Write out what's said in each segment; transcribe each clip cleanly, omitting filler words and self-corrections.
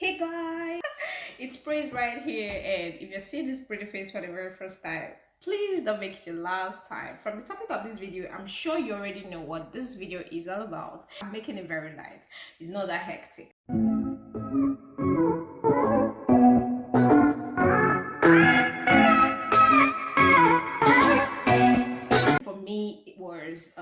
Hey guys, it's Praise right here, and if you're seeing this pretty face for the very first time, please don't make it your last time. From the topic of this video, I'm sure you already know what this video is all about. I'm making it very light. It's not that hectic. For me, it was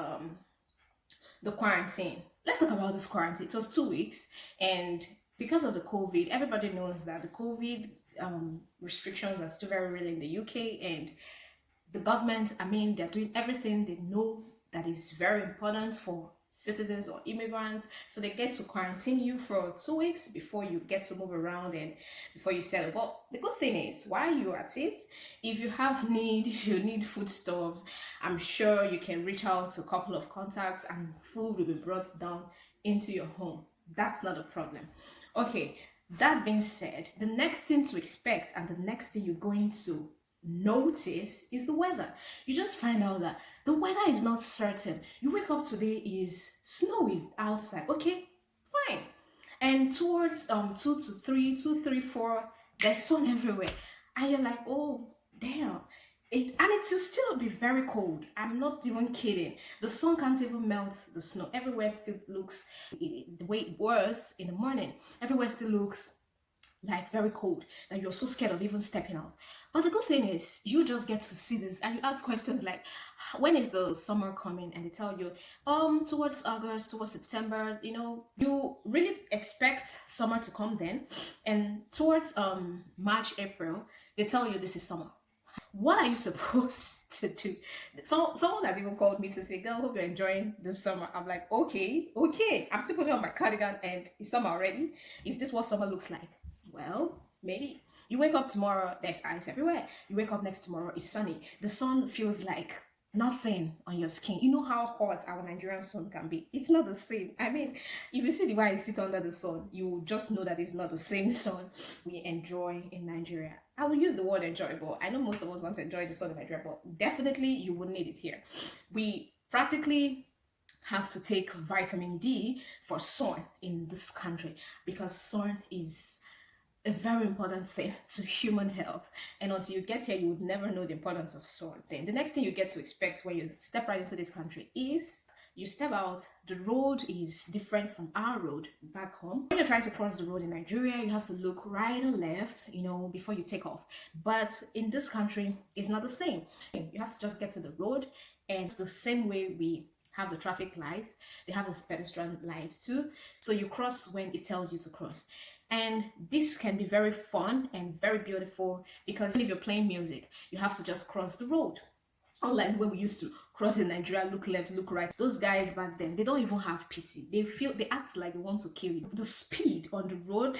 the quarantine. Let's talk about this quarantine. It was 2 weeks, and because of the COVID, everybody knows that the COVID restrictions are still very real in the UK, and the government, I mean, they're doing everything they know that is very important for citizens or immigrants. So they get to quarantine you for 2 weeks before you get to move around and before you settle. But the good thing is, while you're at it, if you have need, if you need foodstuffs, I'm sure you can reach out to a couple of contacts and food will be brought down into your home. That's not a problem. Okay, that being said, the next thing to expect and the next thing you're going to notice is the weather. You just find out that the weather is not certain. You wake up today is snowy outside. Okay, fine. And towards 2 to 3, 2, 3, 4, there's sun everywhere. And you're like, oh damn. And it will still be very cold. I'm not even kidding. The sun can't even melt the snow. Everywhere still looks the way it was in the morning. Everywhere still looks like very cold that you're so scared of even stepping out. But the good thing is you just get to see this and you ask questions like, when is the summer coming? And they tell you towards August, towards September. You really expect summer to come then, and towards March, April, they tell you this is summer. What are you supposed to do? So someone has even called me to say, girl, hope you're enjoying this summer. I'm like, okay, I'm still putting on my cardigan and it's summer already. Is this what summer looks like? Well, maybe. You wake up tomorrow, there's ice everywhere. You wake up next tomorrow, it's sunny. The sun feels like nothing on your skin. You know how hot our Nigerian sun can be. It's not the same. I mean, if you see the way I sit under the sun, you just know that it's not the same sun we enjoy in Nigeria. I will use the word enjoyable. I know most of us don't enjoy the sun in Nigeria, but definitely you will need it here. We practically have to take vitamin D for sun in this country because sun is a very important thing to human health, and until you get here you would never know the importance of sun. Then the next thing you get to expect when you step right into this country is you step out, the road is different from our road back home. When you're trying to cross the road in Nigeria, you have to look right or left, before you take off. But in this country, it's not the same. You have to just get to the road, and it's the same way we have the traffic lights. They have the pedestrian lights too. So you cross when it tells you to cross. And this can be very fun and very beautiful because if you're playing music, you have to just cross the road. Unlike when we used to cross in Nigeria, look left, look right. Those guys back then, they don't even have pity. They act like they want to kill you. The speed on the road,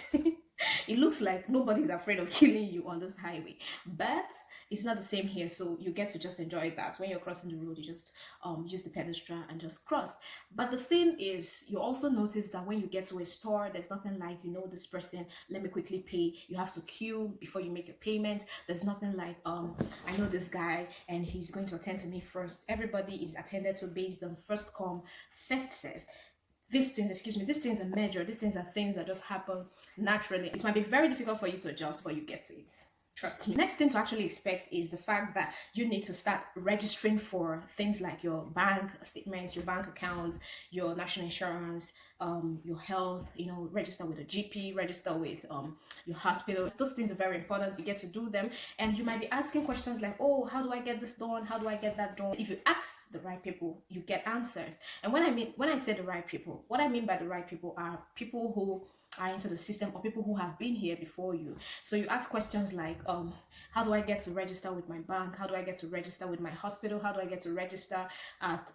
it looks like nobody's afraid of killing you on this highway. But it's not the same here, so you get to just enjoy that. When you're crossing the road, you just use the pedestrian and just cross. But the thing is, you also notice that when you get to a store, there's nothing like, this person, let me quickly pay. You have to queue before you make your payment. There's nothing like, I know this guy and he's going to attend to me first. Everybody is attended to based on first come, first serve. These things are measured. These things are things that just happen naturally. It might be very difficult for you to adjust, but you get to it. Trust me. Next thing to actually expect is the fact that you need to start registering for things like your bank statements, your bank account, your national insurance, your health, register with a GP, register with your hospital. Those things are very important. You get to do them. And you might be asking questions like, oh, how do I get this done? How do I get that done? If you ask the right people, you get answers. And when I say the right people, what I mean by the right people are people who are into the system or people who have been here before you. So you ask questions like, how do I get to register with my bank? How do I get to register with my hospital? How do I get to register at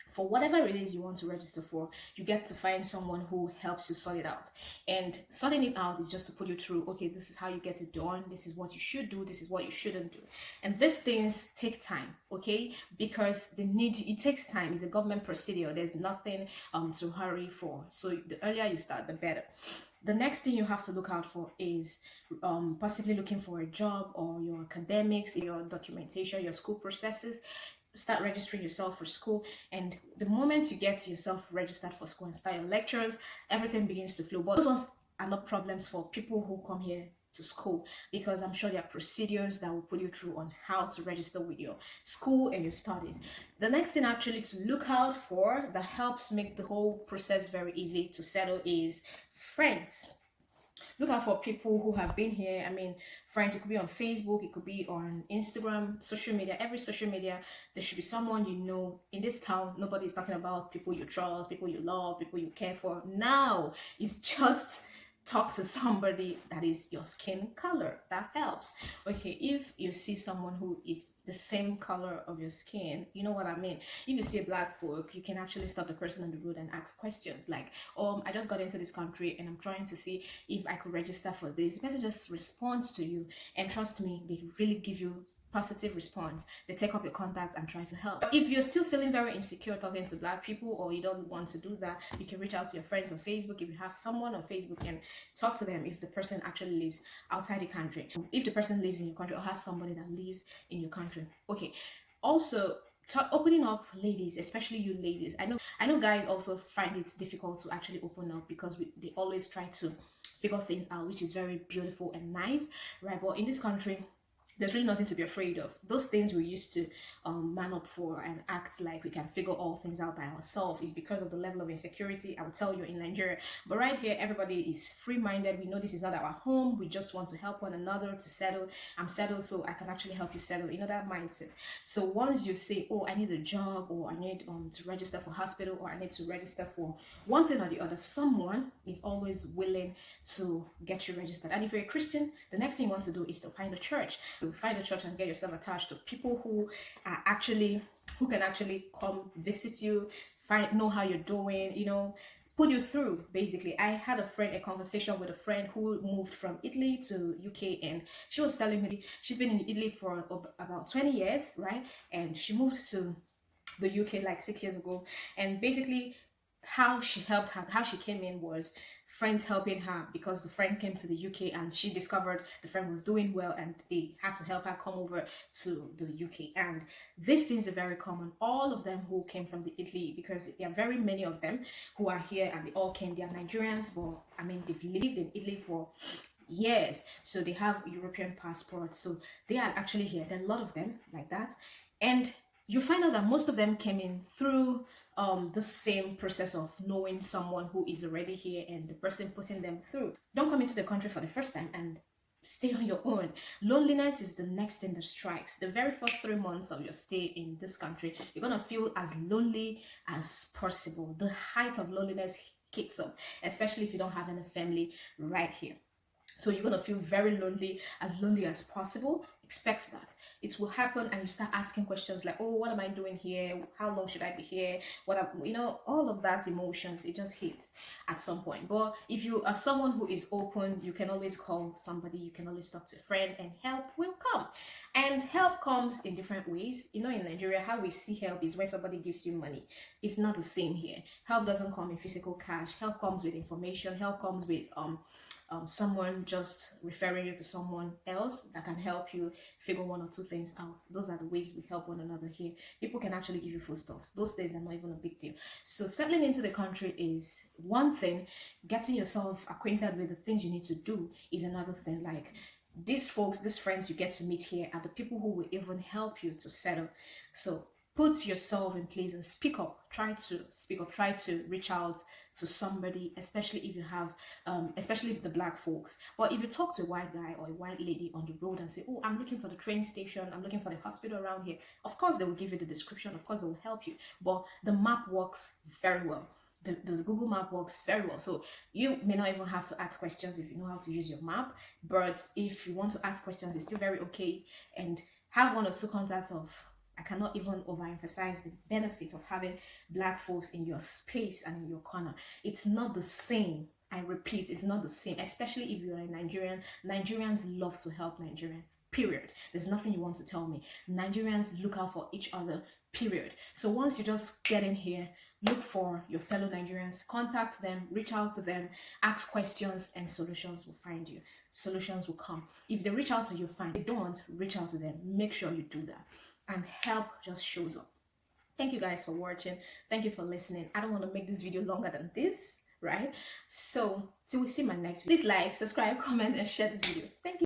for whatever it is you want to register for? You get to find someone who helps you sort it out. And sorting it out is just to put you through, okay, this is how you get it done. This is what you should do. This is what you shouldn't do. And these things take time, okay? Because it takes time. It's a government procedure. There's nothing to hurry for. So the earlier you start, the better. The next thing you have to look out for is possibly looking for a job or your academics, your documentation, your school processes. Start registering yourself for school, and the moment you get yourself registered for school and start your lectures, everything begins to flow. But those ones are not problems for people who come here to school, because I'm sure there are procedures that will put you through on how to register with your school and your studies. The next thing actually to look out for that helps make the whole process very easy to settle is friends. Look out for people who have been here. I mean, friends, it could be on Facebook, it could be on Instagram, social media, every social media. There should be someone you know in this town. Nobody's talking about people you trust, people you love, people you care for. Now it's just talk to somebody that is your skin color. That helps. Okay, if you see someone who is the same color of your skin, you know what I mean. If you see a black folk, you can actually stop the person on the road and ask questions like, I just got into this country and I'm trying to see if I could register for this. The person just responds to you, and trust me, they really give you positive response. They take up your contacts and try to help. If you're still feeling very insecure talking to black people, or you don't want to do that, you can reach out to your friends on Facebook. If you have someone on Facebook, and talk to them if the person actually lives outside the country, if the person lives in your country or has somebody that lives in your country. Okay, also opening up, ladies, especially you ladies. I know guys also find it difficult to actually open up because they always try to figure things out, which is very beautiful and nice, right? But in this country, there's really nothing to be afraid of. Those things we used to man up for and act like we can figure all things out by ourselves is because of the level of insecurity, I will tell you, in Nigeria. But right here, everybody is free-minded. We know this is not our home. We just want to help one another to settle. I'm settled, so I can actually help you settle. You know, that mindset. So once you say, I need a job, or I need to register for hospital, or I need to register for one thing or the other, someone is always willing to get you registered. And if you're a Christian, the next thing you want to do is to find a church. Find a church and get yourself attached to people who can actually come visit you, know how you're doing, put you through. Basically, I had a conversation with a friend who moved from Italy to UK, and she was telling me she's been in Italy for about 20 years, right? And she moved to the UK like 6 years ago, and basically how she came in was friends helping her, because the friend came to the UK and she discovered the friend was doing well and they had to help her come over to the UK. And these things are very common. All of them who came from the Italy, because there are very many of them who are here and they all came, they are Nigerians, but I mean, they've lived in Italy for years, so they have European passports, so they are actually here. There are a lot of them like that, and you find out that most of them came in through the same process of knowing someone who is already here and the person putting them through. Don't come into the country for the first time and stay on your own. Loneliness is the next thing that strikes. The very first 3 months of your stay in this country, you're gonna feel as lonely as possible. The height of loneliness kicks up, especially if you don't have any family right here. So you're going to feel very lonely as possible. Expect that. It will happen, and you start asking questions like, what am I doing here? How long should I be here? All of that emotions, it just hits at some point. But if you are someone who is open, you can always call somebody, you can always talk to a friend, and help will come. And help comes in different ways. In Nigeria, how we see help is when somebody gives you money. It's not the same here. Help doesn't come in physical cash. Help comes with information. Help comes with someone just referring you to someone else that can help you figure one or two things out. Those are the ways we help one another here. People can actually give you foodstuffs. Those things are not even a big deal. So settling into the country is one thing. Getting yourself acquainted with the things you need to do is another thing. Like these friends you get to meet here are the people who will even help you to settle. So put yourself in place and speak up. Try to speak up. Try to reach out to somebody, especially if you have, especially the black folks. But if you talk to a white guy or a white lady on the road and say, I'm looking for the train station, I'm looking for the hospital around here, of course they will give you the description, of course they will help you. But the map works very well. The Google map works very well. So you may not even have to ask questions if you know how to use your map. But if you want to ask questions, it's still very okay. And have one or two contacts of, I cannot even overemphasize the benefit of having black folks in your space and in your corner. It's not the same. I repeat, it's not the same, especially if you're a Nigerian. Nigerians love to help Nigerian, period. There's nothing you want to tell me. Nigerians look out for each other, period. So once you just get in here, look for your fellow Nigerians, contact them, reach out to them, ask questions, and solutions will find you. Solutions will come. If they reach out to you, fine. If they don't, reach out to them. Make sure you do that. And help just shows up. Thank you guys for watching. Thank you for listening. I don't want to make this video longer than this, right? So till we see my next video, please like, subscribe, comment, and share this video.